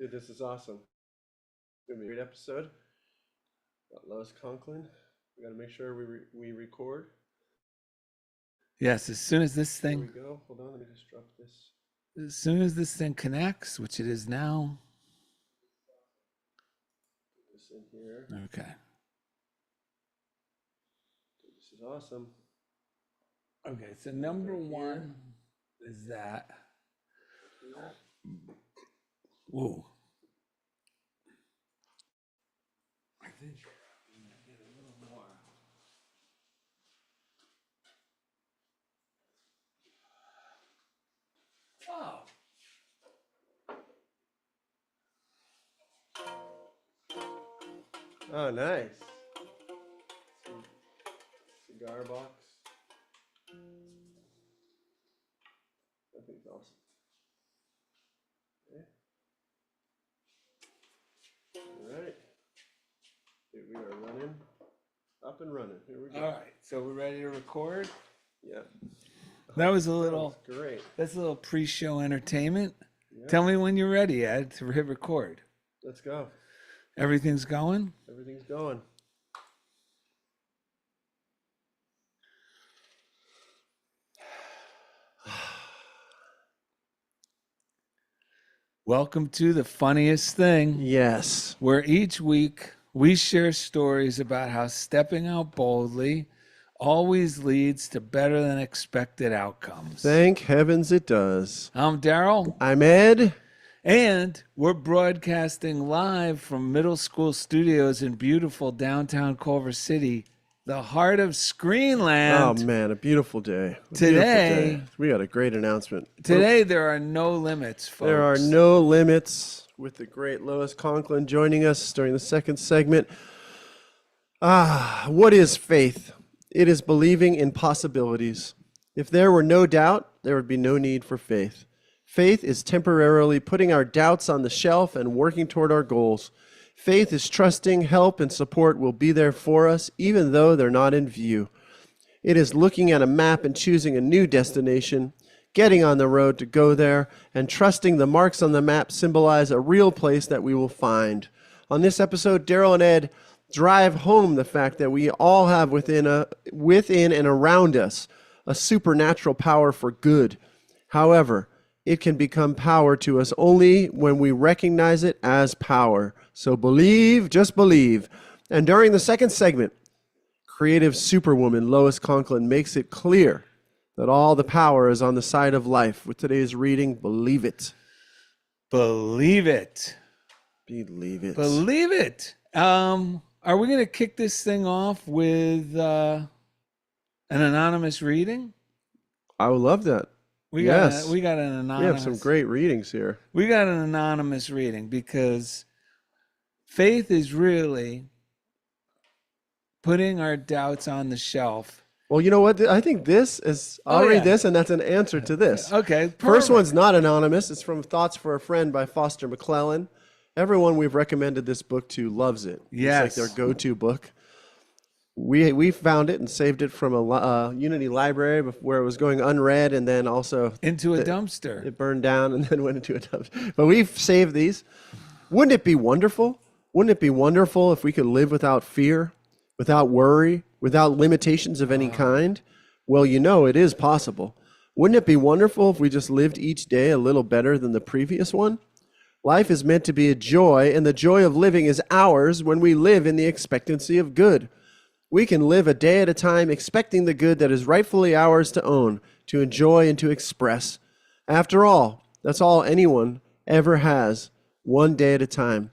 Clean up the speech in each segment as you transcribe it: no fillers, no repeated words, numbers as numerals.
Dude, this is awesome. It's gonna be a great episode. Got Lois Conklin. We gotta make sure we record. Yes, as soon as this Here we thing, go. Hold on, let me just drop this. as soon as this thing connects, which it is now. Put this in here. Okay. Dude, this is awesome. Okay, so number one is that. Whoa. I think I'm gonna get a little more. Oh. Oh, nice. Cigar box. That thing's awesome. Okay. All right. Dude, we are running. Up and running. Here we go. All right, so we're ready to record. Yeah. That was a That little. was great. That's a little pre-show entertainment. Yeah. Tell me when you're ready, Ed, to hit record. Let's go. Everything's going. Everything's going. Welcome to the funniest thing, Yes. where each week we share stories about how stepping out boldly always leads to better than expected outcomes. Thank heavens it does. I'm Darrell, I'm Ed. and we're broadcasting live from middle school studios in beautiful downtown Culver City, the heart of Oh Screenland. man, a beautiful day. A Today- beautiful day. We got a great announcement. Today, there are no limits, folks. There are no limits with the great Lois Conklin joining us during the second segment. What is faith? It is believing in possibilities. If there were no doubt, there would be no need for faith. Faith is temporarily putting our doubts on the shelf and working toward our goals. Faith is trusting help and support will be there for us, even though they're not in view. It is looking at a map and choosing a new destination, getting on the road to go there, and trusting the marks on the map symbolize a real place that we will find. On this episode, Darrell and Ed drive home the fact that we all have within and around us a supernatural power for good. However, it can become power to us only when we recognize it as power. So believe, just believe. And during the second segment, creative superwoman Lois Conklin makes it clear that all the power is on the side of life. With today's reading, believe it. Believe it. Believe it. Believe it. Are we going to kick this thing off with an anonymous reading? I would love that. We Yes. got we got an We anonymous. have some great readings here. We got an anonymous reading because faith is really putting our doubts on the shelf. Well, you know what? I think this is, I'll read yeah. this, and that's an answer to this. Okay. First perfect. one's not anonymous. It's from Thoughts for a Friend by Foster McClellan. Everyone we've recommended this book to loves it. Yes. It's like their go-to book. We found it and saved it from a Unity library where it was going unread, and then also into a dumpster. it burned down and then went into a dumpster. But we've saved these. Wouldn't it be wonderful? Wouldn't it be wonderful if we could live without fear, without worry, without limitations of any kind? Well, you know, it is possible. Wouldn't it be wonderful if we just lived each day a little better than the previous one? Life is meant to be a joy, and the joy of living is ours when we live in the expectancy of good. We can live a day at a time expecting the good that is rightfully ours to own, to enjoy, and to express. After all, that's all anyone ever has, one day at a time.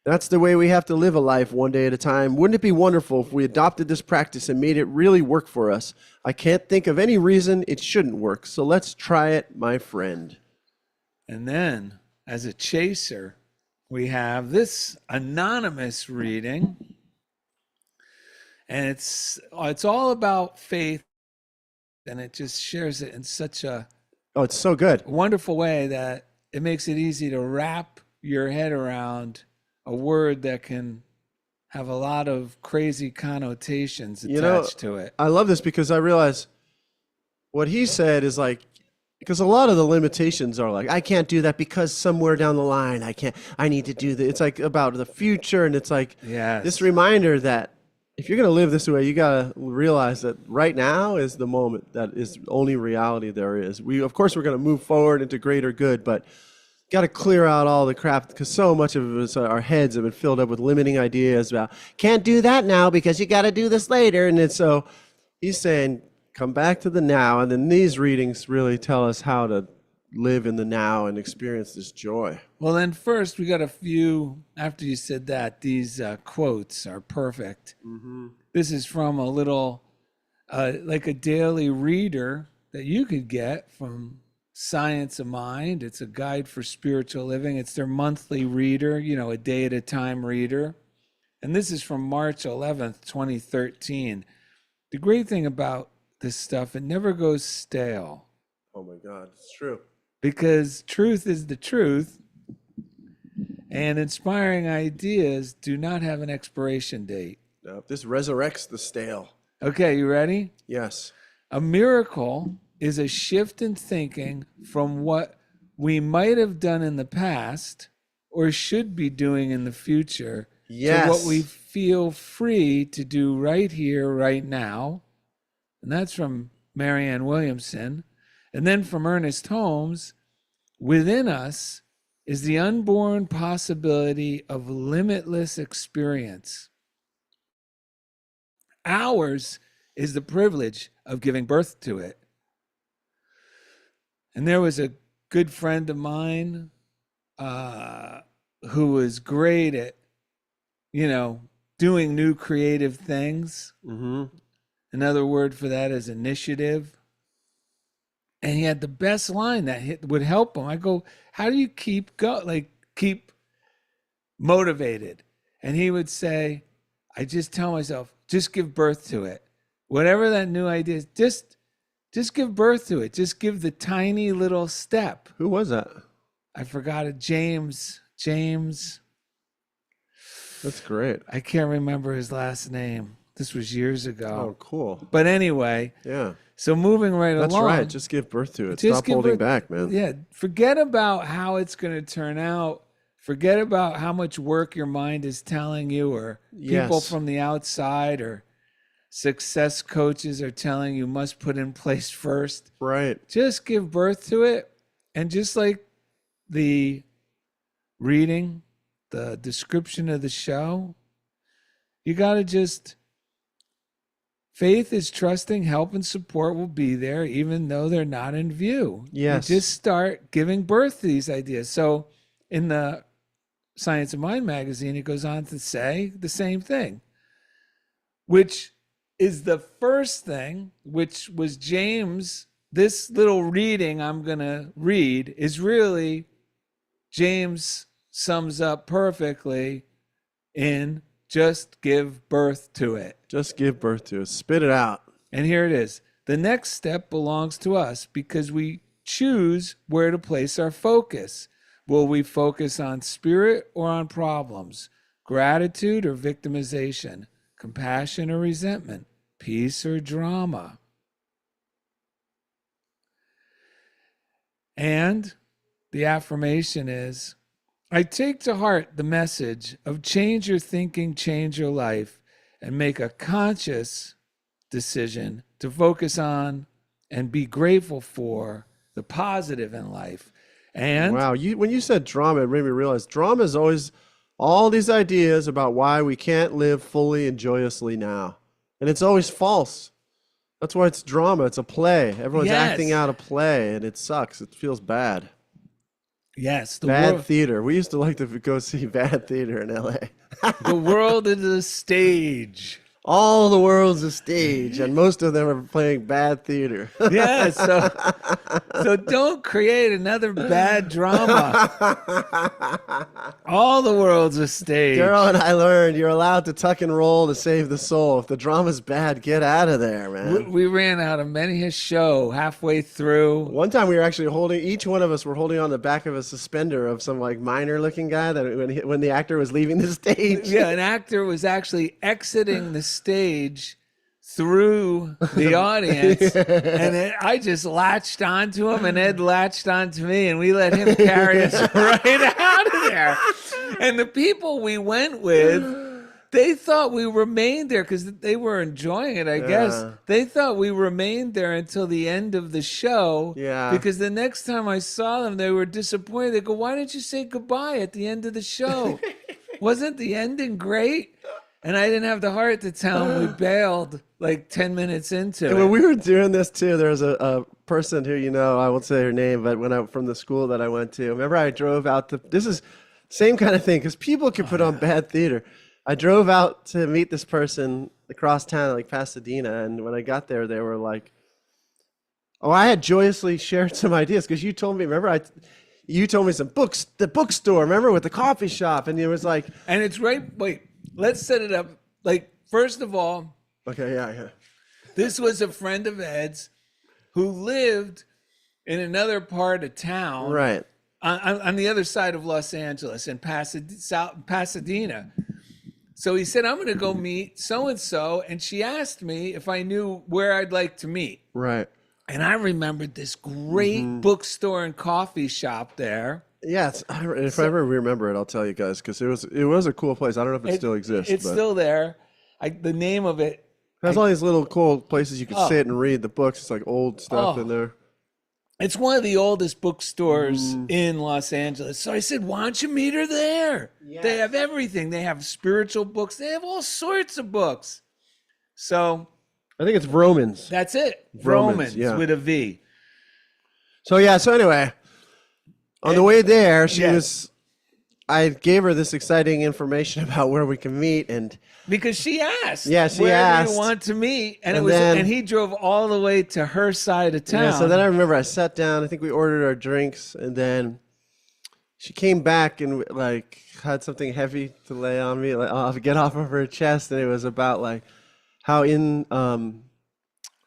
That's the way we have to live a life, one day at a time. Wouldn't it be wonderful if we adopted this practice and made it really work for us? I can't think of any reason it shouldn't work, so let's try it, my friend. And then, as a chaser, we have this anonymous reading. And it's all about faith, and it just shares it in such a Oh, it's so good. wonderful way that it makes it easy to wrap your head around a word that can have a lot of crazy connotations attached to it. I love this because I realize what he said is like, Because a lot of the limitations are like, I can't do that because somewhere down the line, I need to do that. It's like about the future. And it's like Yes. this reminder that if you're going to live this way, you got to realize that right now is the moment that is the only reality there is. Of course, we're going to move forward into greater good, but got to clear out all the crap because so much of us, our heads have been filled up with limiting ideas about can't do that now because you got to do this later. And it's so he's saying, come back to the now, and then these readings really tell us how to live in the now and experience this joy. Well, then first we got a few, after you said that, these quotes are perfect. Mm-hmm. This is from a little, like a daily reader that you could get from Science of Mind. It's a guide for spiritual living. It's their monthly reader, a day at a time reader. And this is from March 11th, 2013. The great thing about this stuff, it never goes stale. Oh my God, it's true. Because truth is the truth, and inspiring ideas do not have an expiration date. No, this resurrects the stale. Okay, you ready? Yes. A miracle is a shift in thinking from what we might have done in the past or should be doing in the future Yes. to what we feel free to do right here, right now. And that's from Marianne Williamson. And then from Ernest Holmes, within us is the unborn possibility of limitless experience. Ours is the privilege of giving birth to it. And there was a good friend of mine who was great at, doing new creative things. Mm-hmm. Another word for that is initiative. And he had the best line that would help him. I go, how do you keep motivated? And he would say, I just tell myself, just give birth to it. Whatever that new idea is, just give birth to it. Just give the tiny little step. Who was that? I forgot it. James. That's great. I can't remember his last name. This was years ago. Oh, cool. But anyway. Yeah. So moving right along. That's right. Just give birth to it. Stop holding back, man. Yeah. Forget about how it's going to turn out. Forget about how much work your mind is telling you, or people from the outside or success coaches are telling you must put in place first. Right. Just give birth to it. And just like the reading, the description of the show, you got to just, faith is trusting help and support will be there even though they're not in view. Yes. You just start giving birth to these ideas. So in the Science of Mind magazine, it goes on to say the same thing, which is the first thing, which was James. This little reading I'm going to read is really, James sums up perfectly in just give birth to it. Just give birth to it. Spit it out. And here it is. The next step belongs to us because we choose where to place our focus. Will we focus on spirit or on problems? Gratitude or victimization? Compassion or resentment? Peace or drama? And the affirmation is, I take to heart the message of change your thinking, change your life, and make a conscious decision to focus on and be grateful for the positive in life. And wow, when you said drama, it made me realize drama is always all these ideas about why we can't live fully and joyously now. And it's always false. That's why it's drama. It's a play. Everyone's acting out a play, and it sucks. It feels bad. Yes. Bad theater. We used to like to go see bad theater in L.A. The world is a stage. All the world's a stage, and most of them are playing bad theater. Yeah, so don't create another bad drama. All the world's a stage. Darrell and I learned you're allowed to tuck and roll to save the soul. If the drama's bad, get out of there, man. We ran out of many a show halfway through. One time we were actually each one of us were holding on the back of a suspender of some like miner-looking guy that when the actor was leaving the stage. Yeah, an actor was actually exiting the stage through the audience, and then I just latched onto him, and Ed latched onto me, and we let him carry us right out of there. And the people we went with, they thought we remained there because they were enjoying it, I guess. They thought we remained there until the end of the show. Yeah. Because the next time I saw them, they were disappointed. They go, "Why didn't you say goodbye at the end of the show? Wasn't the ending great?" And I didn't have the heart to tell them we bailed like 10 minutes into it. When we were doing this too, there was a person who, I won't say her name, but from the school that I went to, remember I drove out this is same kind of thing, because people can put on bad theater. I drove out to meet this person across town, like Pasadena, and when I got there, they were like, "Oh, I had joyously shared some ideas," because you told me, remember, you told me some books, the bookstore, remember, with the coffee shop, and it was like... And it's right, wait, let's set it up. Like, first of all... Okay, yeah. This was a friend of Ed's who lived in another part of town. Right. On the other side of Los Angeles, in Pasadena. So he said, "I'm going to go meet so-and-so." And she asked me if I knew where I'd like to meet. Right. And I remembered this great bookstore and coffee shop there. Yes, if I ever remember it, I'll tell you guys, because it was a cool place. I don't know if it still exists. It's still there. The name of it. It has all these little cool places you can sit and read the books. It's like old stuff in there. It's one of the oldest bookstores in Los Angeles. So I said, "Why don't you meet her there?" Yes. They have everything. They have spiritual books. They have all sorts of books. So I think it's Romans. That's it. Romans, Romans with a V. So anyway, on the way there, I gave her this exciting information about where we can meet, and because she asked, she where asked, do you want to meet? And he drove all the way to her side of town. Yeah, so then I remember I sat down. I think we ordered our drinks, and then she came back and like had something heavy to lay on me, like get off of her chest, and it was about like how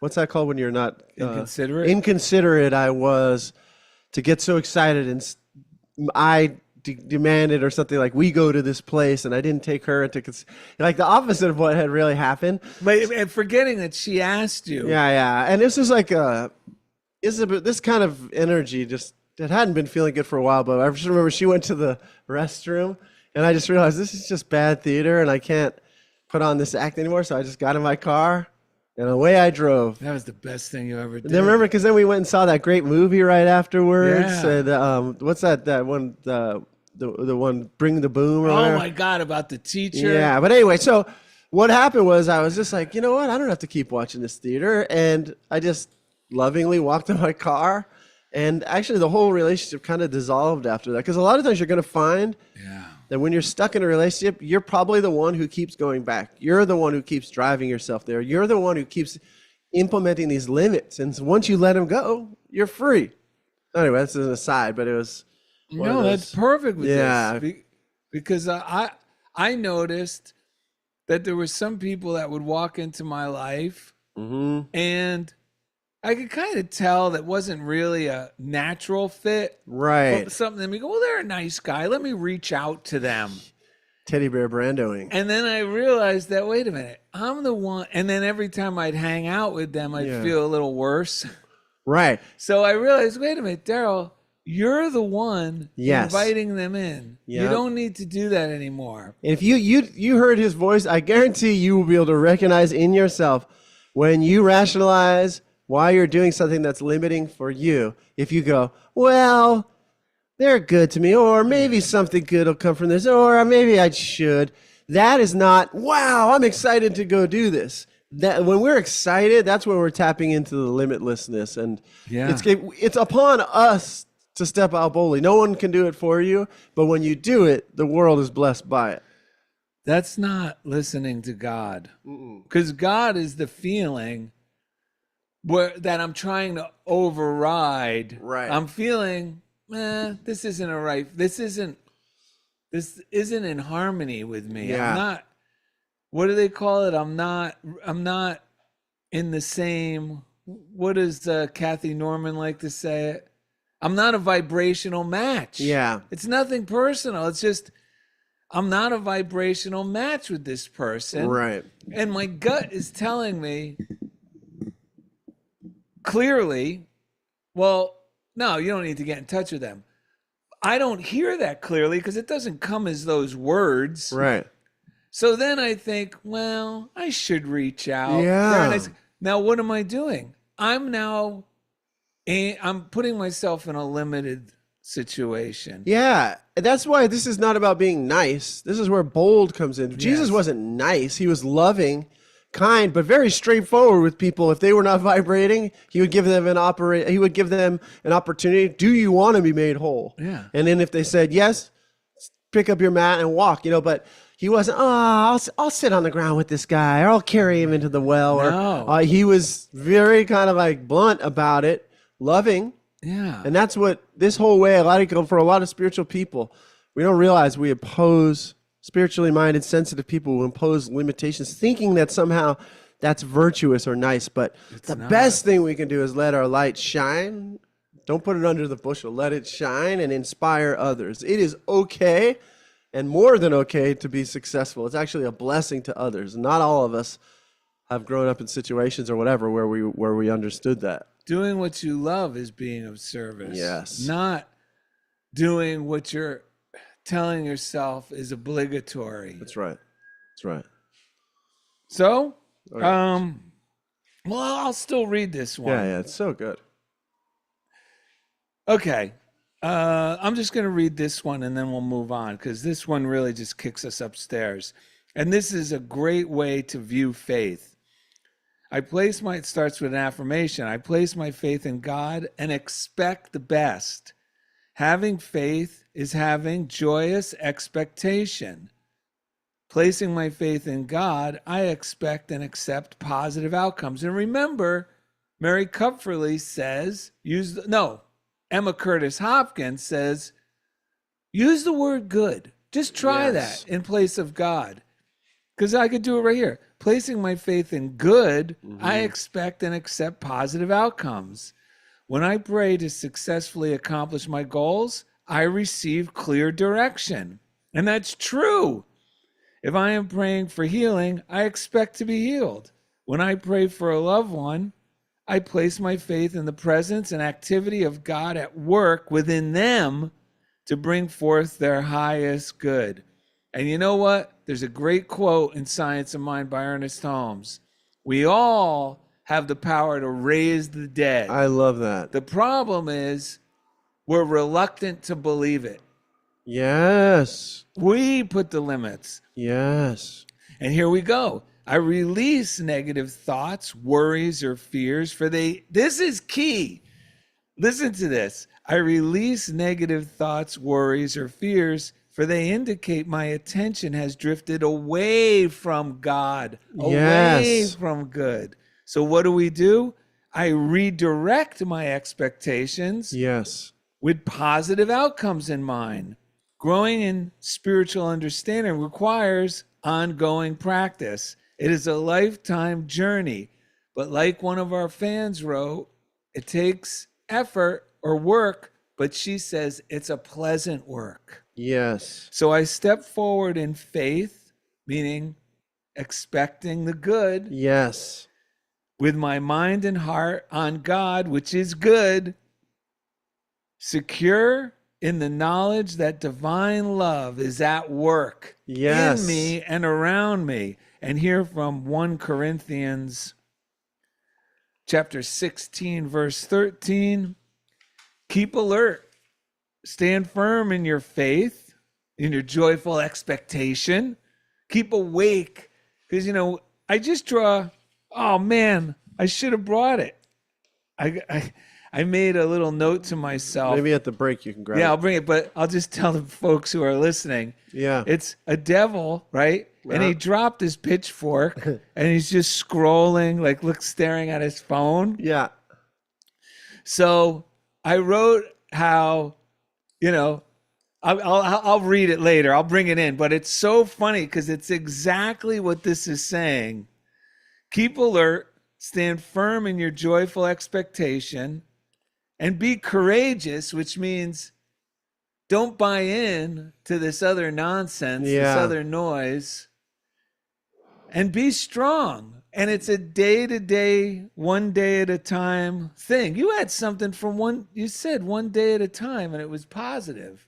what's that called when you're not inconsiderate I was to get so excited, and I demanded or something like we go to this place, and I didn't take her into like the opposite of what had really happened. But forgetting that she asked you. Yeah. And this was like this kind of energy just that hadn't been feeling good for a while. But I just remember she went to the restroom, and I just realized this is just bad theater, and I can't put on this act anymore. So I just got in my car, and away I drove. That was the best thing you ever did. Then remember, because then we went and saw that great movie right afterwards. Yeah. And what's that one? The one, Bring the Boom. Or oh my God, about the teacher. Yeah, but anyway, so what happened was I was just like, you know what? I don't have to keep watching this theater, and I just lovingly walked to my car. And actually, the whole relationship kind of dissolved after that, because a lot of times you're going to find that when you're stuck in a relationship, you're probably the one who keeps going back. You're the one who keeps driving yourself there. You're the one who keeps implementing these limits. And once you let them go, you're free. Anyway, that's an aside, but it was... No, that's perfect with this. Because I noticed that there were some people that would walk into my life, and I could kind of tell that wasn't really a natural fit. Right. Something that we go, well, they're a nice guy. Let me reach out to them. Teddy bear brandoing. And then I realized that, wait a minute, I'm the one. And then every time I'd hang out with them, I'd feel a little worse. Right. So I realized, wait a minute, Darrell, you're the one inviting them in. Yep. You don't need to do that anymore. If you heard his voice, I guarantee you will be able to recognize in yourself when you rationalize why you're doing something that's limiting for you. If you go, well, they're good to me, or maybe something good will come from this, or maybe I should. That is not, wow, I'm excited to go do this. That when we're excited, that's when we're tapping into the limitlessness, and it's upon us to step out boldly. No one can do it for you, but when you do it, the world is blessed by it. That's not listening to God, because God is the feeling that I'm trying to override. Right. I'm feeling, this isn't in harmony with me. Yeah. I'm not, what do they call it? I'm not in the same, what does Kathy Norman like to say it? I'm not a vibrational match. Yeah. It's nothing personal. It's just, I'm not a vibrational match with this person. Right. And my gut is telling me clearly, well, no, you don't need to get in touch with them. I don't hear that clearly because it doesn't come as those words. Right. So then I think, well, I should reach out. Yeah. Now, what am I doing? I'm putting myself in a limited situation. Yeah. That's why this is not about being nice. This is where bold comes in. Jesus Yes. wasn't nice. He was loving, kind, but very straightforward with people. If they were not vibrating, he would give them an opportunity. Do you want to be made whole? Yeah. And then if they said yes, pick up your mat and walk, but he wasn't, I'll sit on the ground with this guy, or I'll carry him into the well. No. Or he was very kind of like blunt about it, loving. Yeah. And that's what this whole way, for a lot of spiritual people, we don't realize we oppose spiritually minded, sensitive people who impose limitations, thinking that somehow that's virtuous or nice. But the best thing we can do is let our light shine. Don't put it under the bushel. Let it shine and inspire others. It is okay, and more than okay, to be successful. It's actually a blessing to others. Not all of us have grown up in situations or whatever where we understood that. Doing what you love is being of service. Yes. Not doing what you're telling yourself is obligatory. That's right. That's right. So, Okay. well, I'll still read this one. Yeah, it's so good. Okay. I'm just going to read this one and then we'll move on because this one really just kicks us upstairs. And this is a great way to view faith. It starts with an affirmation. I place my faith in God and expect the best. Having faith is having joyous expectation. Placing my faith in God, I expect and accept positive outcomes. And remember, Mary Kupferle says, Emma Curtis Hopkins says, use the word good. Just try that in place of God. Because I could do it right here. Placing my faith in good, I expect and accept positive outcomes. When I pray to successfully accomplish my goals, I receive clear direction. And that's true. If I am praying for healing, I expect to be healed. When I pray for a loved one, I place my faith in the presence and activity of God at work within them to bring forth their highest good. And you know what? There's a great quote in Science of Mind by Ernest Holmes. We all have the power to raise the dead. I love that. The problem is we're reluctant to believe it. Yes. We put the limits. Yes. And here we go. I release negative thoughts, worries, or fears, this is key. Listen to this. I release negative thoughts, worries, or fears, for they indicate my attention has drifted away from God, away from good. So what do? I redirect my expectations with positive outcomes in mind. Growing in spiritual understanding requires ongoing practice. It is a lifetime journey. But like one of our fans wrote, it takes effort or work, but she says it's a pleasant work. Yes. So I step forward in faith, meaning expecting the good. Yes. With my mind and heart on God, which is good, secure in the knowledge that divine love is at work in me and around me. And here from 1 Corinthians chapter 16, verse 13, keep alert, stand firm in your faith, in your joyful expectation, keep awake. Because, I just draw, oh man, I should have brought it. I made a little note to myself. Maybe at the break you can grab it. Yeah, I'll bring it, but I'll just tell the folks who are listening. Yeah. It's a devil, right? And he dropped his pitchfork and he's just scrolling, staring at his phone. Yeah. So I wrote how, I'll read it later. I'll bring it in. But it's so funny because it's exactly what this is saying. Keep alert, stand firm in your joyful expectation, and be courageous, which means don't buy in to this other nonsense, this Yeah. other noise, and be strong. And it's a day-to-day, one day at a time thing. You had something from you said one day at a time, and it was positive.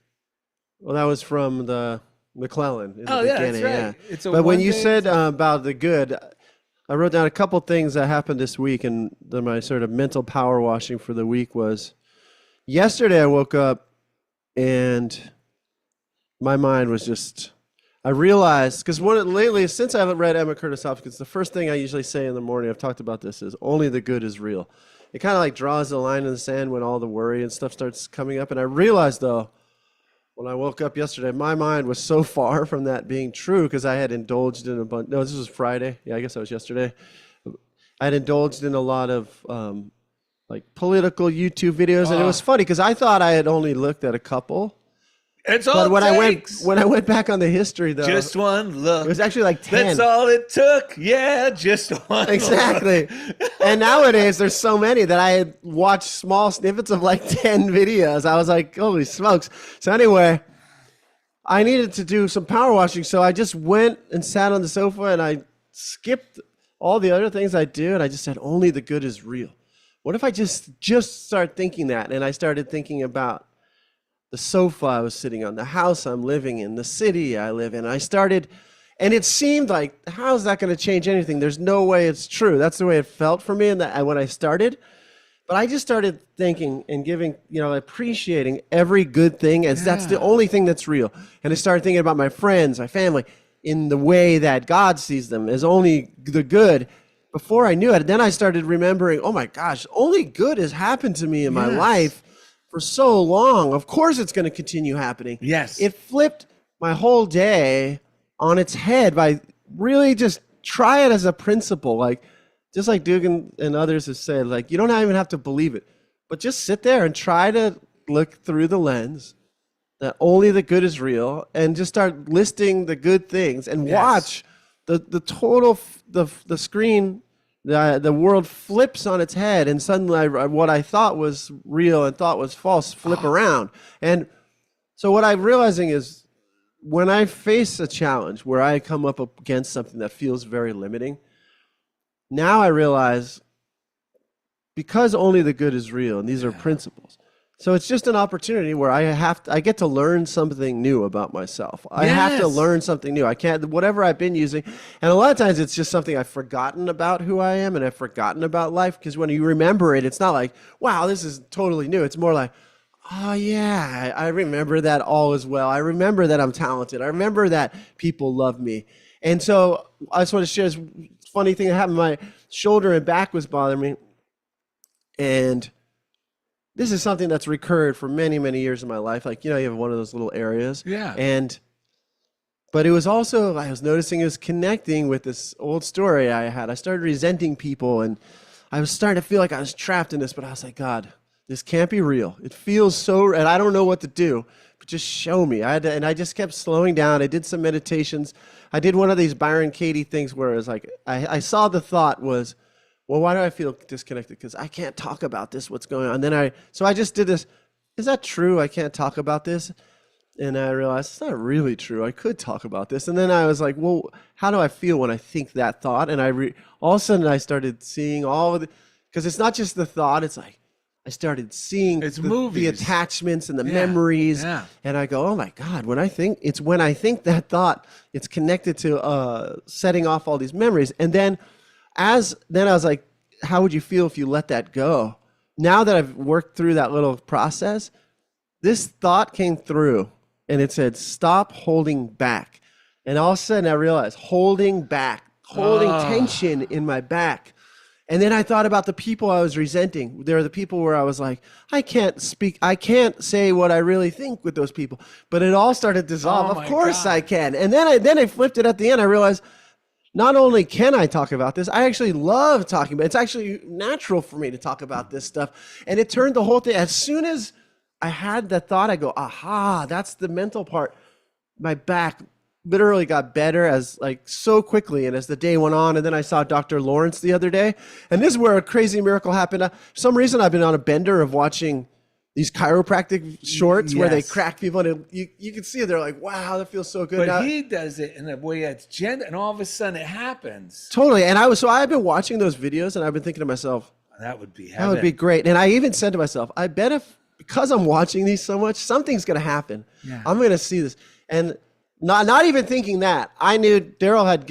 Well, that was from the McClellan in the Yeah, beginning. that's right. Yeah. It's a But when one you day said at a about the good, I wrote down a couple things that happened this week, and my sort of mental power washing for the week was yesterday I woke up and my mind was just, I realized, because lately, since I haven't read Emma Curtis Hopkins, the first thing I usually say in the morning, I've talked about this, is only the good is real. It kind of like draws the line in the sand when all the worry and stuff starts coming up. And I realized, though, when I woke up yesterday, my mind was so far from that being true because I had indulged in a bunch. No, this was Friday. Yeah, I guess that was yesterday. I had indulged in a lot of like political YouTube videos, and it was funny because I thought I had only looked at a couple. It's all But when it takes. I went back on the history, though, Just one look. it was actually like 10. That's all it took. Yeah, just one. Exactly. And nowadays, there's so many that I had watched small snippets of like 10 videos. I was like, holy smokes. So anyway, I needed to do some power washing. So I just went and sat on the sofa and I skipped all the other things I do. And I just said, only the good is real. What if I just start thinking that? And I started thinking about the sofa I was sitting on, the house I'm living in, the city I live in. I started, and it seemed like, how is that going to change anything? There's no way it's true. That's the way it felt for me when I started. But I just started thinking and giving, appreciating every good thing as that's the only thing that's real. And I started thinking about my friends, my family, in the way that God sees them as only the good. Before I knew it, then I started remembering, oh my gosh, only good has happened to me in my life for so long. Of course it's going to continue happening. Yes. It flipped my whole day on its head by really just try it as a principle. Like, just like Dugan and others have said, like, you don't even have to believe it, but just sit there and try to look through the lens that only the good is real and just start listing the good things and watch the total, the screen, the world flips on its head, and suddenly what I thought was real and thought was false flip around. And so what I'm realizing is when I face a challenge where I come up against something that feels very limiting, now I realize because only the good is real, and these are principles. So it's just an opportunity where I get to learn something new about myself. I have to learn something new. I can't, whatever I've been using. And a lot of times it's just something I've forgotten about who I am and I've forgotten about life. Because when you remember it, it's not like, wow, this is totally new. It's more like, oh yeah, I remember that all is well. I remember that I'm talented. I remember that people love me. And so I just want to share this funny thing that happened. My shoulder and back was bothering me. And this is something that's recurred for many, many years in my life. Like, you have one of those little areas. Yeah. But it was also, I was noticing it was connecting with this old story I had. I started resenting people, and I was starting to feel like I was trapped in this, but I was like, God, this can't be real. It feels so, and I don't know what to do, but just show me. And I just kept slowing down. I did some meditations. I did one of these Byron Katie things where it was like, I saw the thought was, well, why do I feel disconnected? Because I can't talk about this, what's going on. So I just did this. Is that true? I can't talk about this? And I realized it's not really true. I could talk about this. And then I was like, well, how do I feel when I think that thought? And all of a sudden I started seeing all of the, because it's not just the thought. It's like, I started seeing the attachments and the memories. Yeah. And I go, oh my God, when I think that thought, it's connected to setting off all these memories. And then I was like, how would you feel if you let that go? Now that I've worked through that little process, this thought came through and it said, stop holding back. And all of a sudden I realized holding tension in my back. And then I thought about the people I was resenting. There are the people where I was like, I can't say what I really think with those people. But it all started to dissolve. Of course God. I can. And then I flipped it at the end. I realized, not only can I talk about this, I actually love talking about it. It's actually natural for me to talk about this stuff. And it turned the whole thing. As soon as I had that thought, I go, aha, that's the mental part. My back literally got better so quickly. And as the day went on, and then I saw Dr. Lawrence the other day. And this is where a crazy miracle happened. For some reason, I've been on a bender of watching these chiropractic shorts where they Yes. crack people, and you can see it. They're like, wow, that feels so good. But Now, he does it in a way that's gender, and all of a sudden it happens. totally. And I've been watching those videos, and I've been thinking to myself, That would be that heaven. would be great. And I even said to myself, I bet because I'm watching these so much, something's going to happen. Yeah. I'm going to see this. And not even thinking that, I knew Darrell had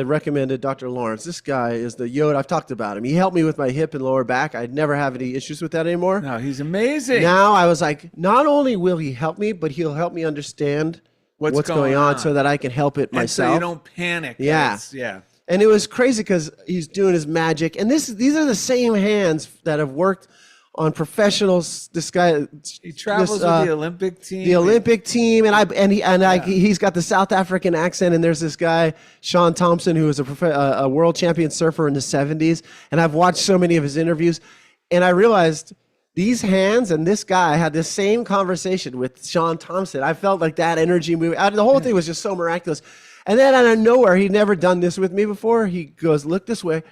recommended Dr. Lawrence. This guy is the Yoda. I've talked about him. He helped me with my hip and lower back. I'd never have any issues with that anymore. No, he's amazing. Now I was like, not only will he help me, but he'll help me understand what's going on so that I can help it and myself. so you don't panic. Yeah. Yeah. And it was crazy because he's doing his magic. And these are the same hands that have worked on professionals. This guy, He travels with the Olympic team. the Olympic team, he's got the South African accent. And there's this guy, Sean Thompson, who was a world champion surfer in the 70s. And I've watched so many of his interviews, and I realized these hands and this guy had the same conversation with Sean Thompson. I felt like that energy moving. The whole thing was just so miraculous. And then out of nowhere, he'd never done this with me before. He goes, look this way.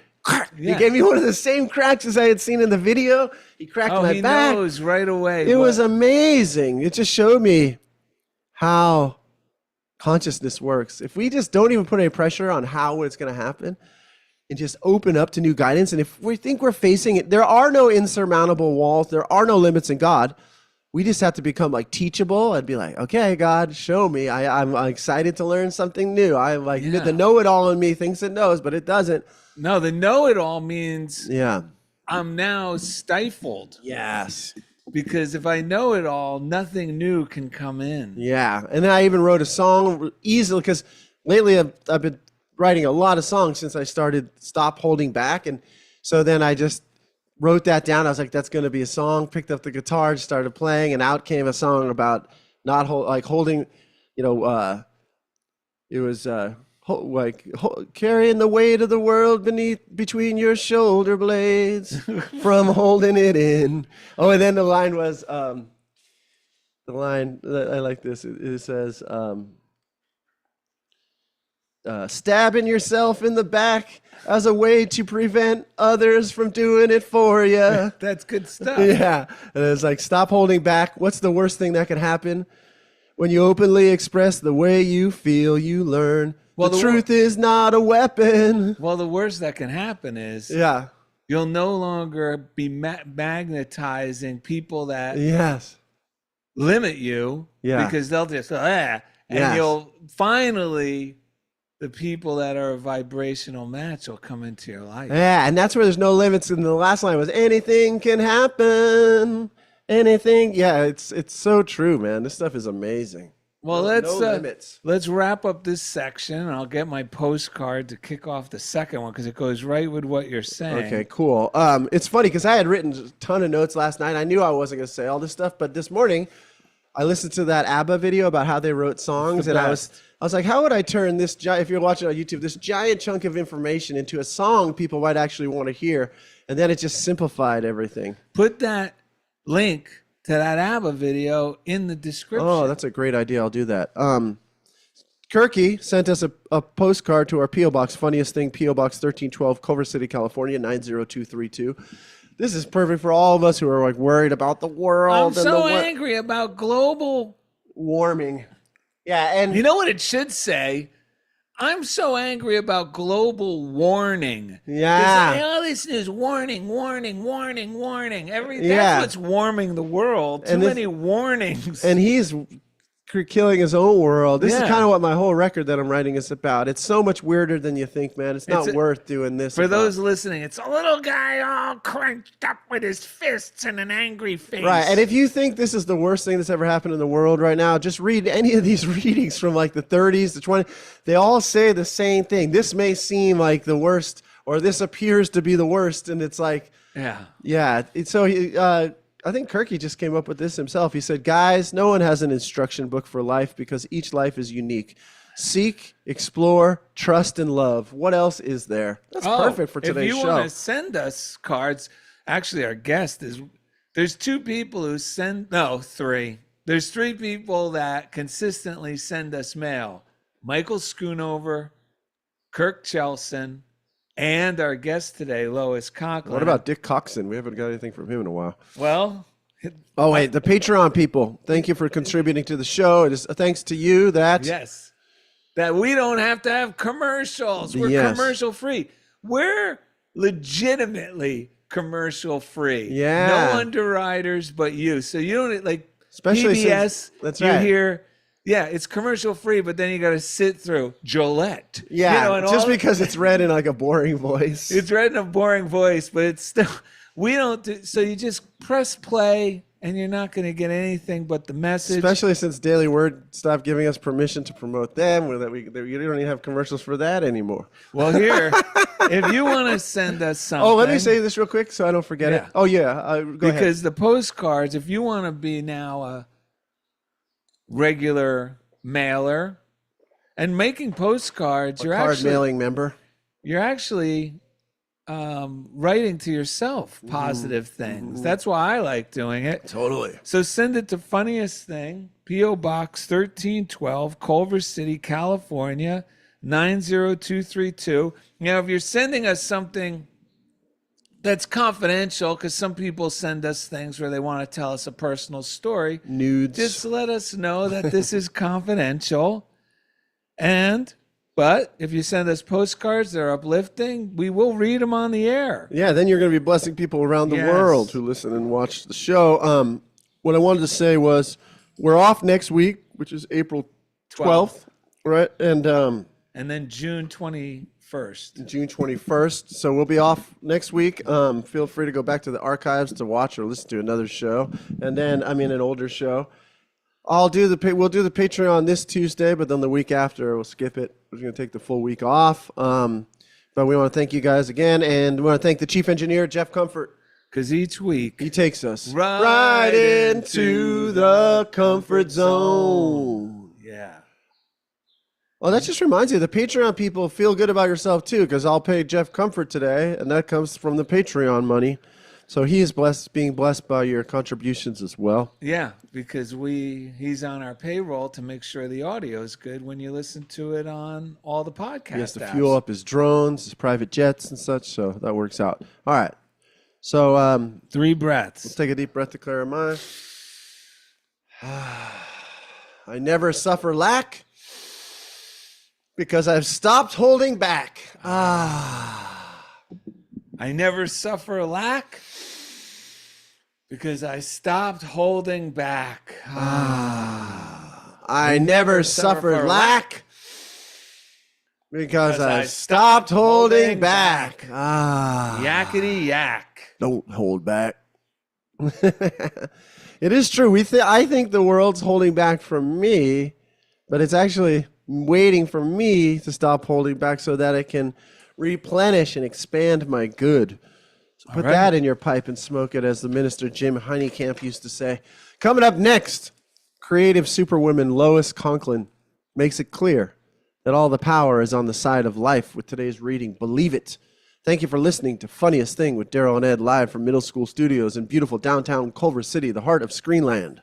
He gave me one of the same cracks as I had seen in the video. He cracked my back. He knows right away. It was amazing. It just showed me how consciousness works. If we just don't even put any pressure on how it's going to happen and just open up to new guidance, and if we think we're facing it, there are no insurmountable walls. There are no limits in God. We just have to become like teachable and be like, okay, God, show me. I'm excited to learn something new. I'm like, the know-it-all in me thinks it knows, but it doesn't. No, the know-it-all means Yeah. I'm now stifled. Yes. Because if I know it all, nothing new can come in. Yeah. And then I even wrote a song easily because lately I've been writing a lot of songs since I started Stop Holding Back. And so then I just wrote that down. I was like, that's going to be a song. Picked up the guitar, started playing, and out came a song about not holding, it was carrying the weight of the world between your shoulder blades from holding it in. Oh, and then the line was, the line, I like this. It says, stabbing yourself in the back as a way to prevent others from doing it for you. That's good stuff. Yeah. And it's like, stop holding back. What's the worst thing that could happen? When you openly express the way you feel, you learn. Well, the truth is not a weapon. Well, the worst that can happen is you'll no longer be magnetizing people that limit you because they'll just and you'll finally, the people that are a vibrational match will come into your life. Yeah, and that's where there's no limits. And the last line was, anything can happen. Anything. Yeah, it's so true, man. This stuff is amazing. Well, limits. Let's wrap up this section, and I'll get my postcard to kick off the second one because it goes right with what you're saying. Okay, cool. It's funny because I had written a ton of notes last night. I knew I wasn't going to say all this stuff, but this morning I listened to that ABBA video about how they wrote songs, and I was like, how would I turn this, if you're watching on YouTube, this giant chunk of information into a song people might actually want to hear? And then it just simplified everything. Put that link to that ABBA video in the description. Oh, that's a great idea. I'll do that. Kirky sent us a postcard to our P.O. Box, funniest thing, P.O. Box 1312, Culver City, California, 90232. This is perfect for all of us who are like worried about the world. I'm so angry about global warming. Yeah, and you know what it should say? I'm so angry about global warning. Yeah. All this is warning. That's what's warming the world. Too many warnings. And he's killing his own world. This is kind of what my whole record that I'm writing is about. It's so much weirder than you think, man. It's not worth doing this. For those listening, it's a little guy all crunched up with his fists and an angry face. Right. And if you think this is the worst thing that's ever happened in the world right now, just read any of these readings from like the 30s, the 20s. They all say the same thing. This may seem like the worst, or this appears to be the worst. And it's like, yeah. So I think Kirky just came up with this himself. He said, guys, no one has an instruction book for life because each life is unique. Seek, explore, trust, and love. What else is there? That's perfect for today's show. If you want to send us cards, actually our guest there's three. There's three people that consistently send us mail. Michael Schoonover, Kirk Chelson, and our guest today, Lois Conklin. What about Dick Coxon? We haven't got anything from him in a while. Well, Oh, wait, the Patreon people, thank you for contributing to the show. It is thanks to you that... Yes. That we don't have to have commercials. We're Yes. commercial free. We're legitimately commercial free. Yeah. No underwriters but you. So you don't like Especially PBS. since- that's you right. hear, yeah, it's commercial free, but then you got to sit through Gillette. Yeah, and just all- because it's read in like a boring voice. it's read in a boring voice, but it's still, we don't do, so you just press play and you're not going to get anything but the message. Especially since Daily Word stopped giving us permission to promote them, or that you don't even have commercials for that anymore. Well, here, if you want to send us something. Oh, let me say this real quick so I don't forget it. Yeah. Oh, yeah. Go ahead. Because the postcards, if you want to be now a regular mailer and making postcards, you're Card actually mailing member. you're actually writing to yourself positive things. That's why I like doing it. Totally. So send it to Funniest Thing, P.O. Box 1312, Culver City, California, 90232. Now, if you're sending us something that's confidential, because some people send us things where they want to tell us a personal story, Nudes. just let us know that this is confidential. But if you send us postcards that are uplifting, we will read them on the air. Yeah, then you're going to be blessing people around the Yes. world who listen and watch the show. What I wanted to say was we're off next week, which is April 12th, right? And then June 21st. June 21st. So we'll be off next week. Feel free to go back to the archives to watch or listen to another show. And then, an older show. We'll do the Patreon this Tuesday, but then the week after we'll skip it. We're going to take the full week off. But we want to thank you guys again, and we want to thank the chief engineer, Jeff Comfort. Because each week He takes us Right into the comfort zone. Yeah. Well, that just reminds you, the Patreon people, feel good about yourself too, because I'll pay Jeff Comfort today, and that comes from the Patreon money. So he is being blessed by your contributions as well. Yeah, because he's on our payroll to make sure the audio is good when you listen to it on all the podcasts. He has to fuel up his drones, his private jets and such, so that works out. All right. So 3 breaths. let's take a deep breath to clear our mind. I never suffer lack because I've stopped holding back. I never suffer lack because I stopped holding back. I never suffered lack because I stopped holding back. Yakety yak. Don't hold back. It is true. I think the world's holding back from me, but it's actually waiting for me to stop holding back so that it can replenish and expand my good. So put that in your pipe and smoke it, as the minister Jim Heinekamp used to say. Coming up next, creative superwoman Lois Conklin makes it clear that all the power is on the side of life with today's reading. Believe it. Thank you for listening to Funniest Thing with Darrell and Ed, live from Middle School Studios in beautiful downtown Culver City, the heart of Screenland.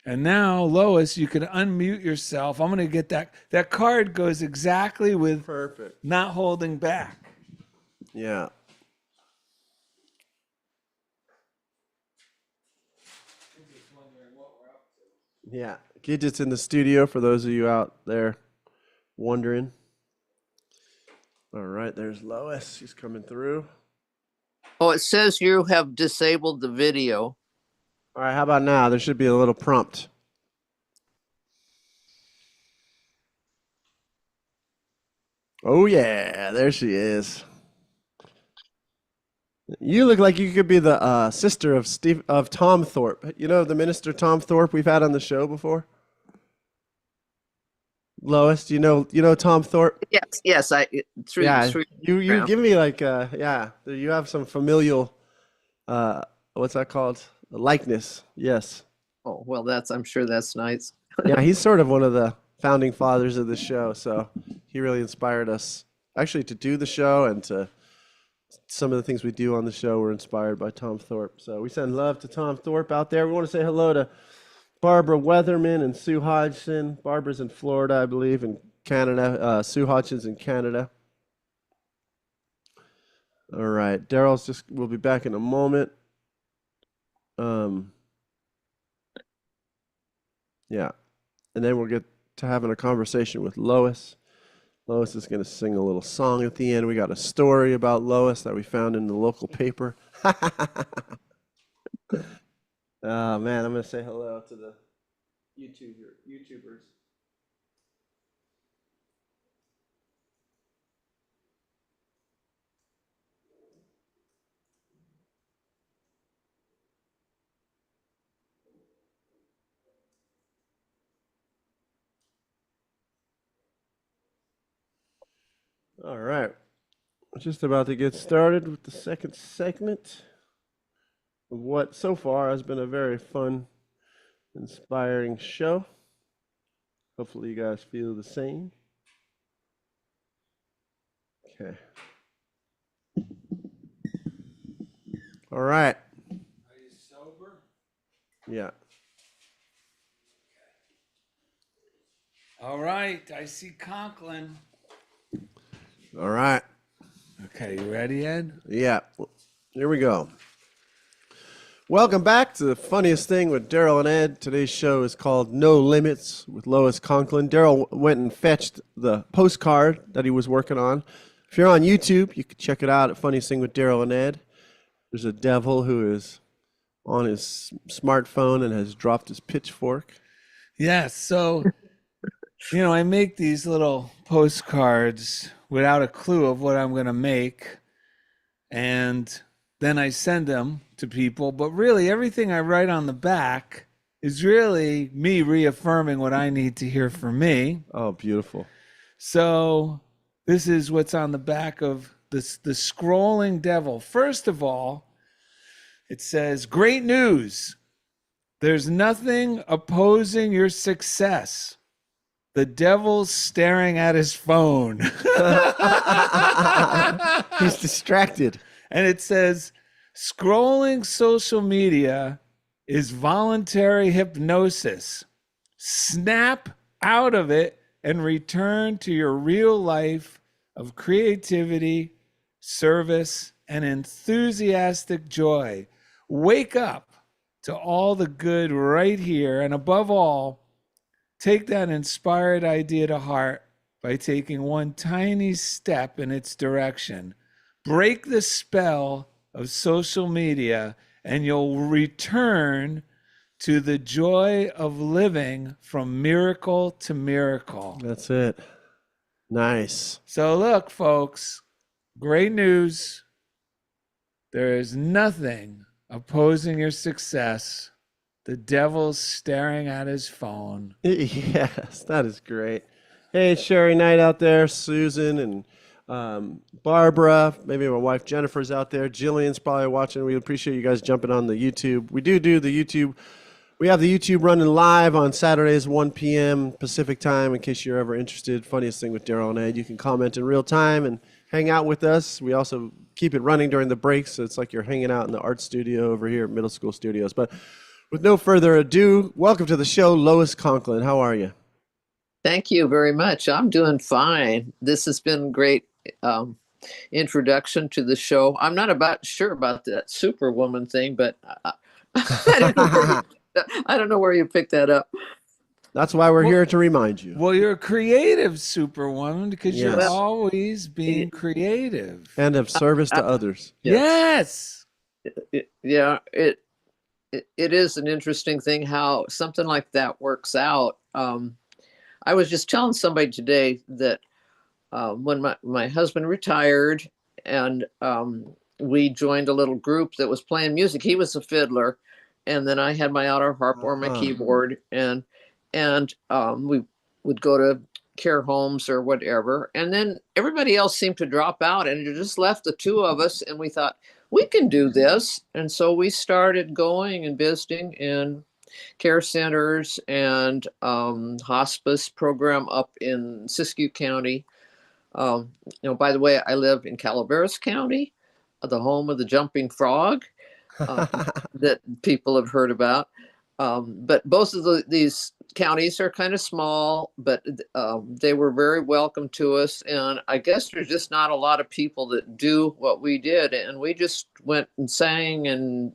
And now, Lois, you can unmute yourself. I'm going to get that card goes exactly with Perfect. not holding back. Yeah. Yeah. Gidget's in the studio for those of you out there wondering. All right, there's Lois. She's coming through. Oh, it says you have disabled the video. All right, how about now? There should be a little prompt. Oh, yeah, there she is. You look like you could be the sister of Tom Thorpe. You know the minister Tom Thorpe we've had on the show before? Lois, do you know Tom Thorpe? Yes, through You give me like you have some familial what's that called? Likeness. Yes. Oh, well, I'm sure that's nice. Yeah, he's sort of one of the founding fathers of the show, so he really inspired us actually to do the show, and to some of the things we do on the show were inspired by Tom Thorpe. So we send love to Tom Thorpe out there. We want to say hello to Barbara Weatherman and Sue Hodgson. Barbara's in Florida, I believe, in Canada. Sue Hodgson's in Canada. All right, we'll be back in a moment. Yeah. And then we'll get to having a conversation with Lois. Lois is going to sing a little song at the end. We got a story about Lois that we found in the local paper. Oh, man, I'm going to say hello to the YouTubers. All right. Just about to get started with the second segment of what so far has been a very fun, inspiring show. Hopefully, you guys feel the same. Okay. All right. Are you sober? Yeah. All right. I see Conklin. All right. Okay, you ready, Ed? Yeah. Here we go. Welcome back to the funniest thing with Darrell and Ed. Today's show is called No Limits with Lois Conklin. Darrell went and fetched the postcard that he was working on. If you're on YouTube, you can check it out at Funniest Thing with Darrell and Ed. There's a devil who is on his smartphone and has dropped his pitchfork. Yeah, so, I make these little postcards without a clue of what I'm going to make. And then I send them to people. But really, everything I write on the back is really me reaffirming what I need to hear from me. Oh, beautiful. So this is what's on the back of the scrolling devil. First of all, it says, great news. There's nothing opposing your success. The devil's staring at his phone. He's distracted. And it says, scrolling social media is voluntary hypnosis. Snap out of it and return to your real life of creativity, service, and enthusiastic joy. Wake up to all the good right here. And above all, take that inspired idea to heart by taking one tiny step in its direction. Break the spell of social media and you'll return to the joy of living from miracle to miracle. That's it. Nice. So look, folks, great news. There is nothing opposing your success. The devil's staring at his phone. Yes, that is great. Hey, Sherry Knight out there, Susan and Barbara, maybe my wife Jennifer's out there. Jillian's probably watching. We appreciate you guys jumping on the YouTube. We do the YouTube. We have the YouTube running live on Saturdays, 1 p.m. Pacific time, in case you're ever interested. Funniest Thing with Darrell and Ed. You can comment in real time and hang out with us. We also keep it running during the breaks, so it's like you're hanging out in the art studio over here at Middle School Studios. But with no further ado, welcome to the show, Lois Conklin. How are you? Thank you very much. I'm doing fine. This has been a great introduction to the show. I'm not sure about that superwoman thing, but I don't know where you picked that up. That's why we're here to remind you. Well, you're a creative superwoman because Yes. you're always being creative. And of service to others. Yes. Yeah, it is an interesting thing how something like that works out. I was just telling somebody today that when my husband retired and we joined a little group that was playing music. He was a fiddler, and then I had my auto harp or my keyboard, and we would go to care homes or whatever. And then everybody else seemed to drop out, and it just left the two of us. And we thought, we can do this. And so we started going and visiting in care centers and hospice program up in Siskiyou County. By the way, I live in Calaveras County, the home of the jumping frog that people have heard about. But both of these counties are kind of small, but they were very welcome to us. And I guess there's just not a lot of people that do what we did. And we just went and sang, and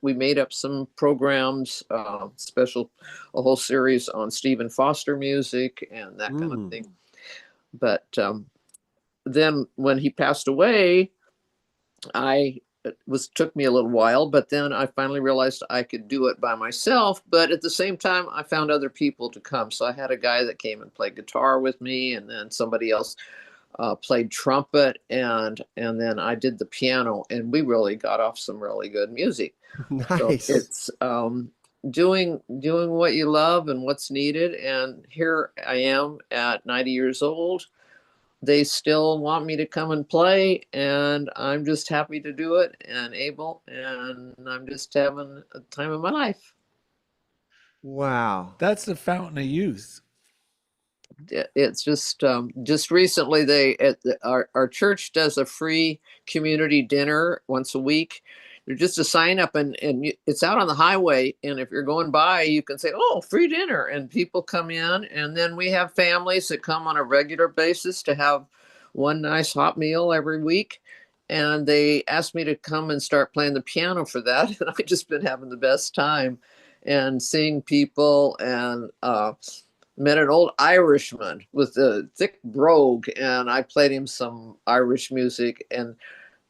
we made up some programs, a whole series on Stephen Foster music and that kind of thing. But then when he passed away, it took me a little while, but then I finally realized I could do it by myself. But at the same time, I found other people to come. So I had a guy that came and played guitar with me, and then somebody else played trumpet, and then I did the piano, and we really got off some really good music. Nice. So it's doing what you love and what's needed. And here I am at 90 years old. They still want me to come and play, and I'm just happy to do it and able, and I'm just having a time of my life. Wow. That's the fountain of youth. It's just recently our church does a free community dinner once a week. They're just a sign up, and it's out on the highway. And if you're going by, you can say, "Oh, free dinner," and people come in. And then we have families that come on a regular basis to have one nice hot meal every week. And they asked me to come and start playing the piano for that. And I've just been having the best time and seeing people, and met an old Irishman with a thick brogue, and I played him some Irish music. And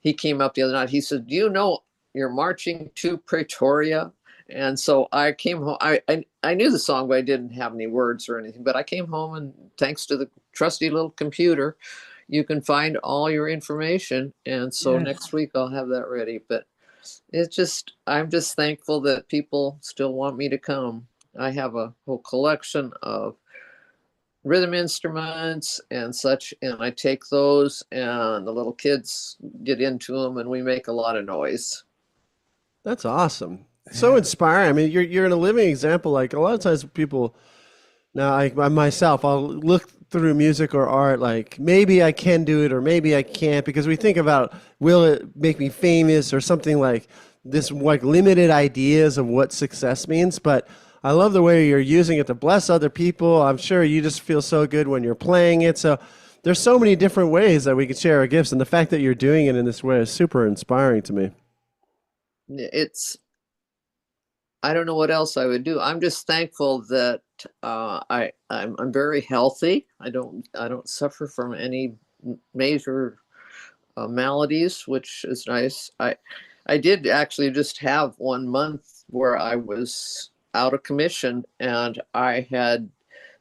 he came up the other night. He said, "Do you know you're marching to Pretoria?" And so I came home. I knew the song, but I didn't have any words or anything. But I came home, and thanks to the trusty little computer, you can find all your information. And so next week I'll have that ready. But I'm just thankful that people still want me to come. I have a whole collection of rhythm instruments and such, and I take those, and the little kids get into them, and we make a lot of noise. That's awesome. So inspiring. I mean, you're a living example. Like a lot of times people now, like myself, I'll look through music or art like maybe I can do it or maybe I can't, because we think about, will it make me famous or something like this, like limited ideas of what success means. But I love the way you're using it to bless other people. I'm sure you just feel so good when you're playing it. So there's so many different ways that we could share our gifts. And the fact that you're doing it in this way is super inspiring to me. I don't know what else I would do. I'm just thankful that I'm very healthy. I don't suffer from any major maladies, which is nice. I did actually just have 1 month where I was out of commission, and I had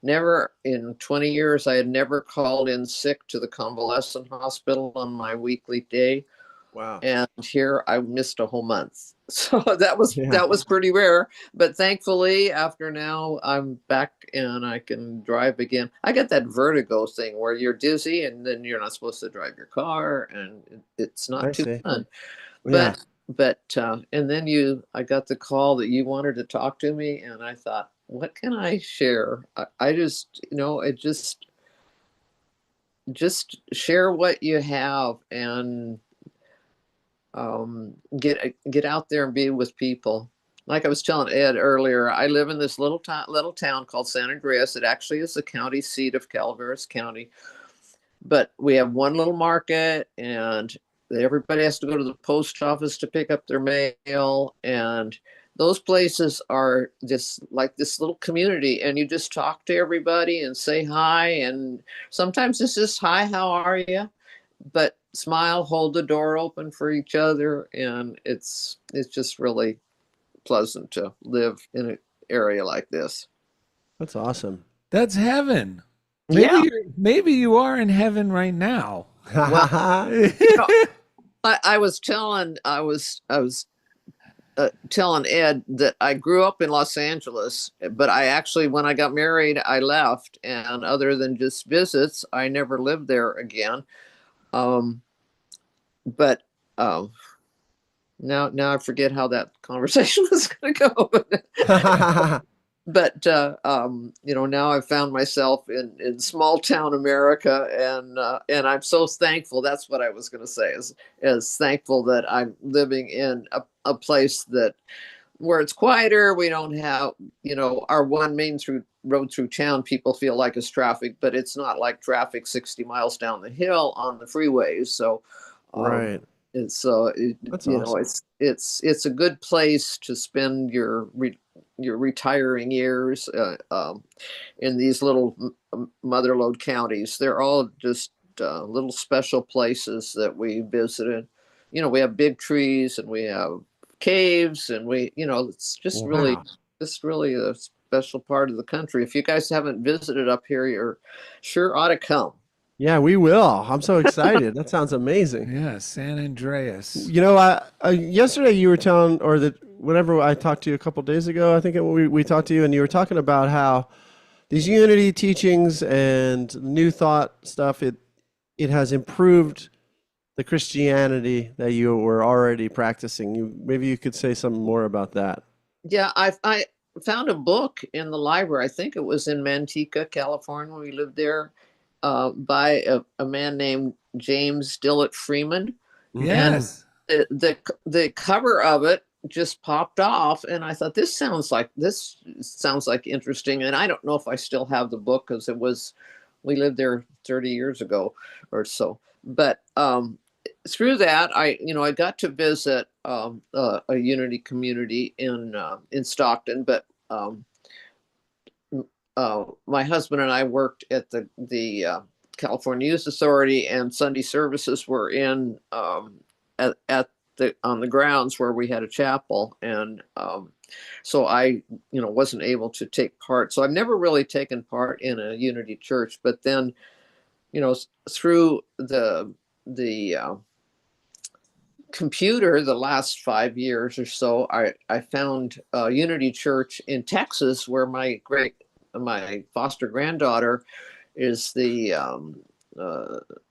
never in 20 years, I had never called in sick to the convalescent hospital on my weekly day. Wow. And here I missed a whole month. So that was pretty rare. But thankfully, after now, I'm back and I can drive again. I got that vertigo thing where you're dizzy and then you're not supposed to drive your car, and it's not too fun. Yeah. But and then I got the call that you wanted to talk to me, and I thought, what can I share? I just, just share what you have, and get out there and be with people. Like I was telling Ed earlier, I live in this little town called San Andreas. It actually is the county seat of Calaveras County. But we have one little market, and everybody has to go to the post office to pick up their mail. And those places are just like this little community, and you just talk to everybody and say hi. And sometimes it's just, "Hi, how are you?" But smile, hold the door open for each other. And it's just really pleasant to live in an area like this. That's awesome. That's heaven. Yeah. Maybe you are in heaven right now. I was telling Ed that I grew up in Los Angeles, but I actually, when I got married, I left, and other than just visits, I never lived there again. But now I forget how that conversation was going to go. But now I've found myself in small town America, and I'm so thankful. That's what I was going to say, is thankful that I'm living in a place that where it's quieter. We don't have, our one main road through town. People feel like it's traffic, but it's not like traffic 60 miles down the hill on the freeways. So, Right. it's That's awesome. it's a good place to spend your retiring years in these little motherlode counties. They're all just little special places that we visited. We have big trees and we have caves, and it's Wow. just really a special part of the country. If you guys haven't visited up here, you're sure ought to come. Yeah, we will. I'm so excited. That sounds amazing. Yeah, San Andreas. Yesterday you were telling, or that whenever I talked to you a couple days ago, I think we talked to you, and you were talking about how these unity teachings and new thought stuff, it has improved the Christianity that you were already practicing. Maybe you could say something more about that. Yeah, I found a book in the library. I think it was in Manteca, California. We lived there, by a man named James Dillett Freeman. Yes. And the cover of it just popped off, and I thought, this sounds like interesting. And I don't know if I still have the book, because we lived there 30 years ago or so. But through that, I got to visit a Unity community in Stockton. But my husband and I worked at the California Youth Authority, and Sunday services were in on the grounds where we had a chapel. And so I wasn't able to take part. So I've never really taken part in a Unity church. But then through the computer, the last 5 years or so, I found a Unity church in Texas, where my foster granddaughter is the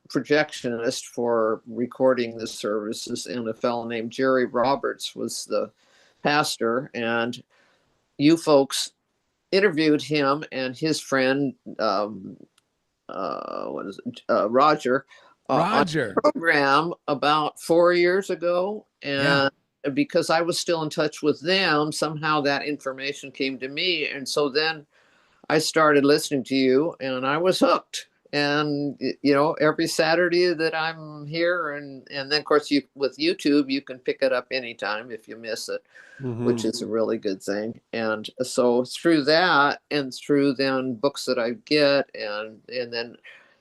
projectionist for recording the services, and a fellow named Jerry Roberts was the pastor. And you folks interviewed him and his friend, Roger, on Roger. a program about 4 years ago. Yeah. And because I was still in touch with them, somehow that information came to me. And so then I started listening to you, and I was hooked. And every Saturday that I'm here, and then of course with YouTube, you can pick it up anytime if you miss it, which is a really good thing. And so through that, and through then books that I get, and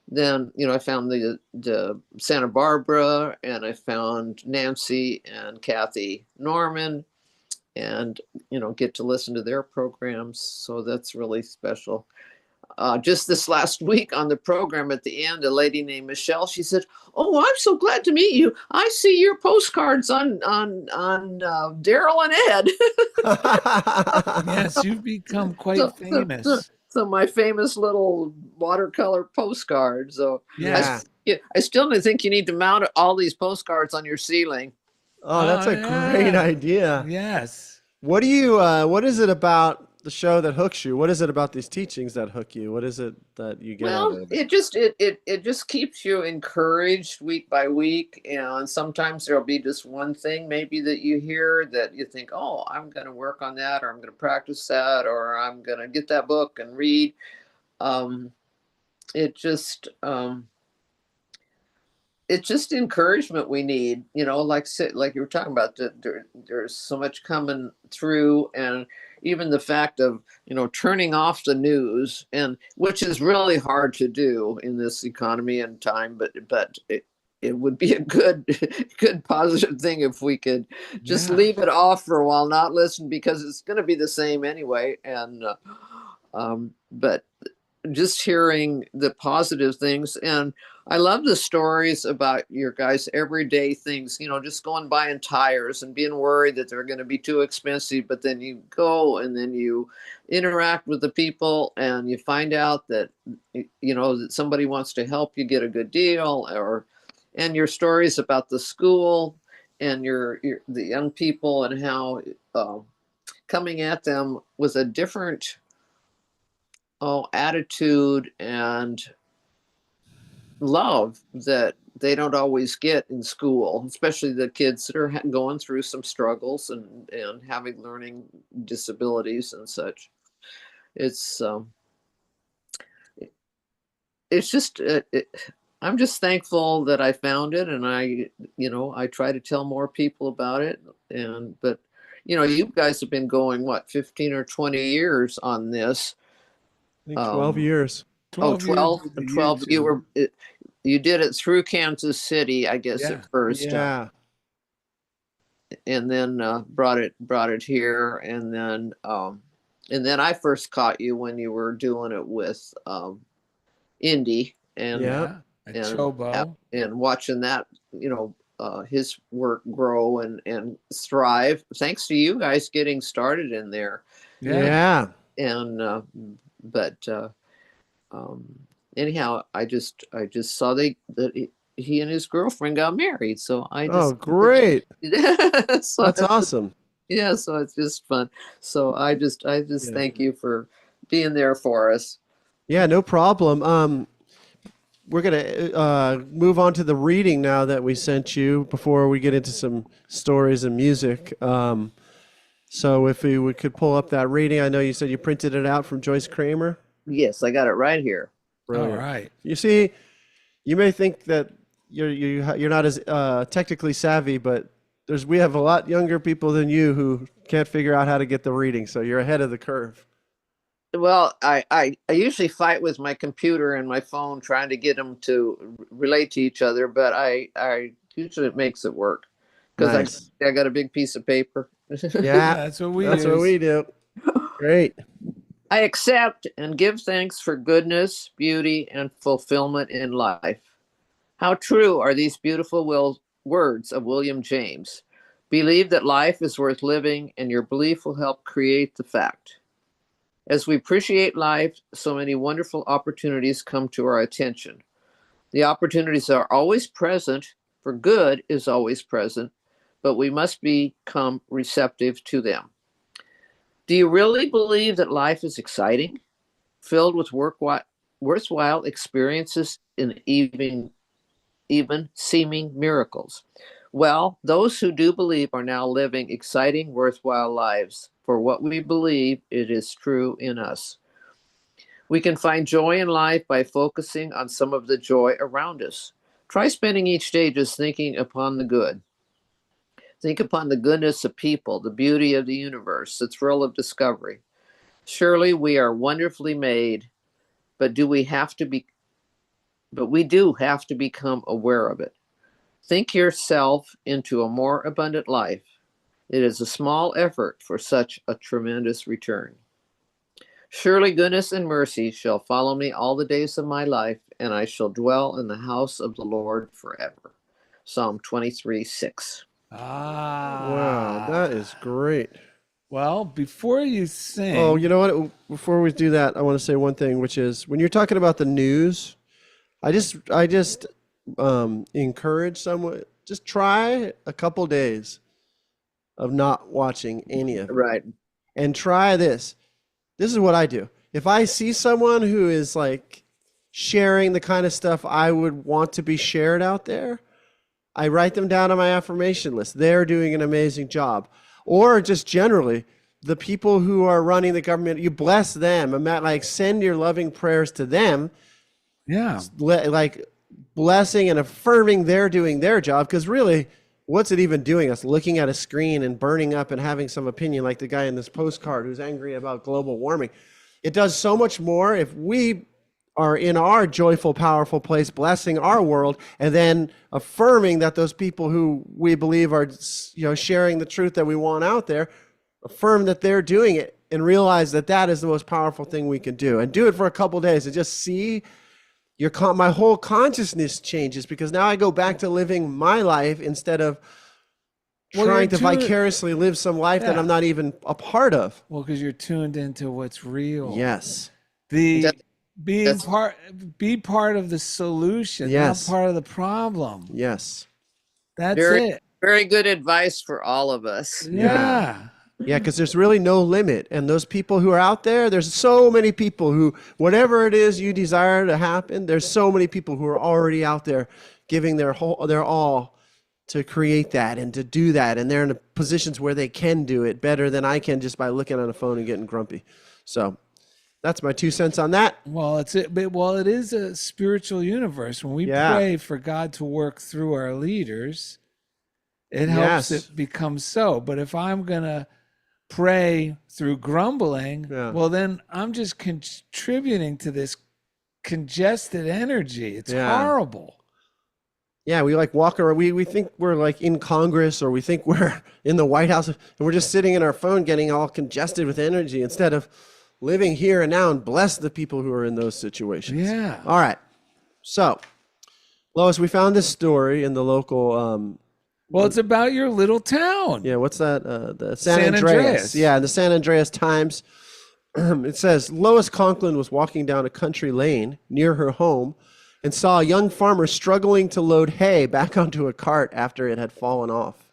then I found the Santa Barbara, and I found Nancy and Kathy Norman, and get to listen to their programs. So that's really special. Just this last week on the program, at the end, a lady named Michelle, she said, "Oh, I'm so glad to meet you. I see your postcards on Darrell and Ed." Yes, you've become quite famous. So my famous little watercolor postcards. So Yeah. I still think you need to mount all these postcards on your ceiling. Oh, that's a great yeah. idea. Yes. What is it about the show that hooks you? What is it about these teachings that hook you? What is it that you get out Well, of it? it just keeps you encouraged week by week. And sometimes there'll be just one thing maybe that you hear that you think, oh, I'm going to work on that, or I'm going to practice that, or I'm going to get that book and read. It just it's just encouragement we need, like you were talking about. There's so much coming through, and even the fact of turning off the news, and which is really hard to do in this economy and time, but it would be a good positive thing if we could just leave it off for a while, not listen, because it's going to be the same anyway. And but just hearing the positive things. And I love the stories about your guys' everyday things, just going buying tires and being worried that they're going to be too expensive. But then you go, and then you interact with the people, and you find out that, that somebody wants to help you get a good deal. And your stories about the school and the young people, and how coming at them with a different attitude and love that they don't always get in school, especially the kids that are going through some struggles and having learning disabilities and such. It's it's just I'm just thankful that I found it, and I try to tell more people about it. But you guys have been going what 15 or 20 years on this. I think 12 years. 12 years with the 12 YouTube. you did it through Kansas City, I guess, Yeah, at first. Yeah. And then brought it here, and then I first caught you when you were doing it with Indy, and Yeah. At Chobo. and watching that, his work grow and thrive, thanks to you guys getting started in there. Yeah. And but anyhow, I just saw that he and his girlfriend got married, so I just Oh, great. so That's awesome. yeah, so it's just fun. So I just Yeah. thank you for being there for us. Yeah, no problem. We're going to move on to the reading now that we sent you before we get into some stories and music. So if we could pull up that reading, I know you said you printed it out from Joyce Kramer. Yes, I got it right here. Brilliant. All right. You see, you may think that you're not as technically savvy, but we have a lot younger people than you who can't figure out how to get the reading, so you're ahead of the curve. Well, I usually fight with my computer and my phone trying to get them to relate to each other, but I usually it makes it work because Nice. I got a big piece of paper. Yeah, That's what we that's what use. we do. Great. I accept and give thanks for goodness, beauty, and fulfillment in life. How true are these beautiful words of William James? Believe that life is worth living, and your belief will help create the fact. As we appreciate life, so many wonderful opportunities come to our attention. The opportunities are always present, for good is always present, but we must become receptive to them. Do you really believe that life is exciting, filled with worthwhile experiences and even seeming miracles? Well, those who do believe are now living exciting, worthwhile lives. For what we believe, it is true in us. We can find joy in life by focusing on some of the joy around us. Try spending each day just thinking upon the good. Think upon the goodness of people, the beauty of the universe, the thrill of discovery. Surely we are wonderfully made, but we do have to become aware of it. Think yourself into a more abundant life. It is a small effort for such a tremendous return. Surely goodness and mercy shall follow me all the days of my life, and I shall dwell in the house of the Lord forever. Psalm 23:6. Wow, that is great. Well, before you sing. Oh, you know what? Before we do that, I want to say one thing, which is when you're talking about the news, I just encourage someone, just try a couple days of not watching any of it. Right. And try this. This is what I do. If I see someone who is like sharing the kind of stuff I would want to be shared out there, I write them down on my affirmation list. They're doing an amazing job. Or just generally, the people who are running the government, you bless them. Like send your loving prayers to them. Yeah. Like blessing and affirming they're doing their job. Because really, what's it even doing? Us looking at a screen and burning up and having some opinion like the guy in this postcard who's angry about global warming. It does so much more if we are in our joyful, powerful place, blessing our world, and then affirming that those people who we believe are, sharing the truth that we want out there, affirm that they're doing it and realize that that is the most powerful thing we can do. And do it for a couple days and just see my whole consciousness changes, because now I go back to living my life instead of trying to vicariously live some life that I'm not even a part of. Well, because you're tuned into what's real. Yes. Be part of the solution, Yes. not part of the problem. Yes. That's Very, it. very good advice for all of us. Yeah. Yeah, because there's really no limit. And those people who are out there, there's so many people who, whatever it is you desire to happen, there's so many people who are already out there giving their all to create that and to do that. And they're in positions where they can do it better than I can just by looking on a phone and getting grumpy. So that's my 2 cents on that. Well, it is a spiritual universe. When we Yeah. pray for God to work through our leaders, it helps Yes. it become so. But if I'm gonna pray through grumbling, Yeah. well, then I'm just contributing to this congested energy. It's Yeah. horrible. Yeah, we like walk around. We think we're like in Congress, or we think we're in the White House, and we're just sitting in our phone getting all congested with energy instead of living here and now and bless the people who are in those situations. Yeah. All right. So, Lois, we found this story in the local, Well, it's about your little town. yeah, what's that? The San San Andreas. Andreas. Yeah, the San Andreas Times. It says Lois Conklin was walking down a country lane near her home and saw a young farmer struggling to load hay back onto a cart after it had fallen off.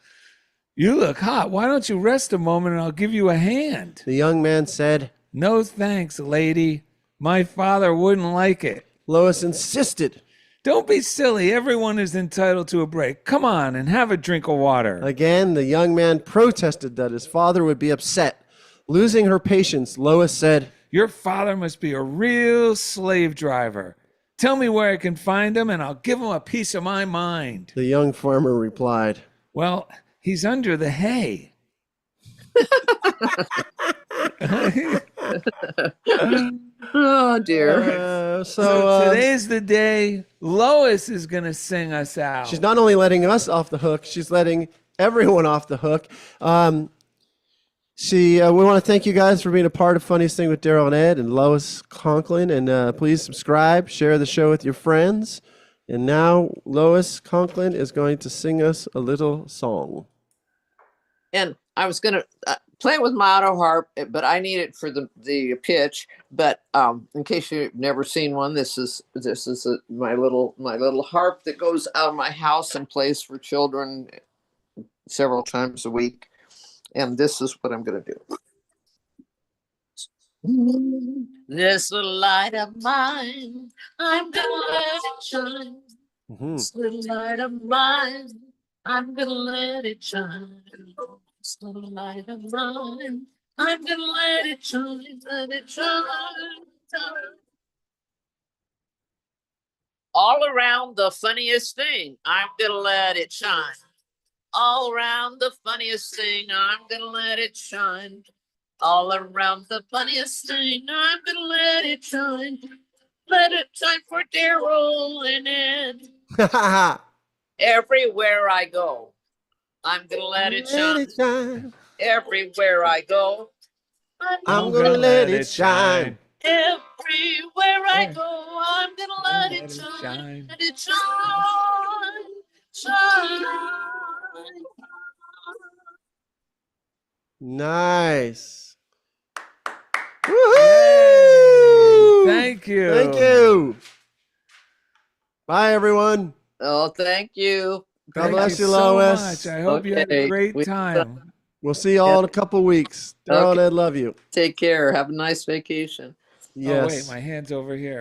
You look hot. Why don't you rest a moment and I'll give you a hand? The young man said. No thanks, lady. My father wouldn't like it. Lois insisted. Don't be silly. Everyone is entitled to a break. Come on and have a drink of water. Again, the young man protested that his father would be upset. Losing her patience, Lois said, Your father must be a real slave driver. Tell me where I can find him and I'll give him a piece of my mind. The young farmer replied. Well, he's under the hay. Oh dear. So today's the day Lois is going to sing us out. She's not only letting us off the hook, she's letting everyone off the hook. We want to thank you guys for being a part of Funniest Thing with Darrell and Ed and Lois Conklin. And please subscribe, share the show with your friends. And now Lois Conklin is going to sing us a little song. And I was going to play it with my auto harp, but I need it for the pitch. But in case you've never seen one, this is my little harp that goes out of my house and plays for children several times a week. And this is what I'm going to do. This little light of mine, I'm going to let it shine. Mm-hmm. This little light of mine, I'm going to let it shine. This little light of mine, I'm going to let it shine, shine. All around the funniest thing, I'm going to let it shine. All around the funniest thing, I'm gonna let it shine. All around the funniest thing, I'm gonna let it shine. Let it shine for Darrell and Ed. Everywhere I go, I'm gonna let it shine. Everywhere I go, I'm gonna let it shine. Everywhere I go, I'm gonna let it shine. Let it shine. Shine. Nice. Yay. Woohoo! Thank you. Thank you. Bye, everyone. Oh, thank you. God Thank bless you, so Lois. much. I hope you had a Okay. great time. We'll see you all in a couple weeks. Darrell and Okay. Ed love you. Take care. Have a nice vacation. Yes. Oh, wait, my hand's over here.